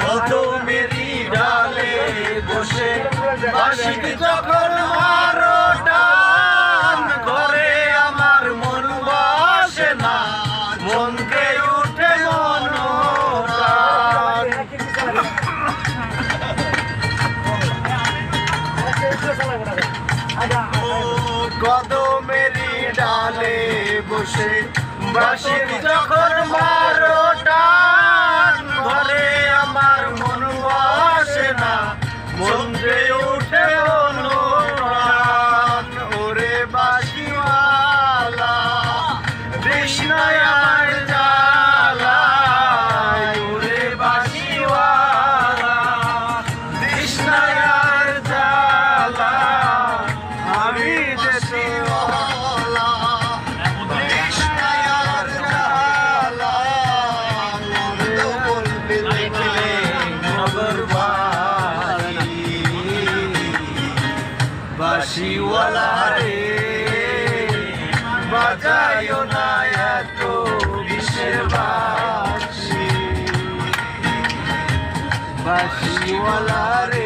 কত মেরি ডালে বসে বাঁশি যখন মারো টান, ঘরে আমার মন বসে না, মনকে উঠে মনোরান। কদমেরি ডালে বসে বাঁশি যখন মারো টান, ঘরে আমার মন বসে না, মনকে উঠে অনুরাগ। ওরে বাঁশিওয়ালা কৃষ্ণায় আমার জ্বালা, ওরে বাঁশিওয়ালা কৃষ্ণায় আর জ্বালা, আমি দেশওয়ালা কৃষ্ণায় আর জ্বালা। নগর বাঁশিওয়ালা রে, বাজাইও না এত বিষের বাঁশি, বাঁশিওয়ালা রে।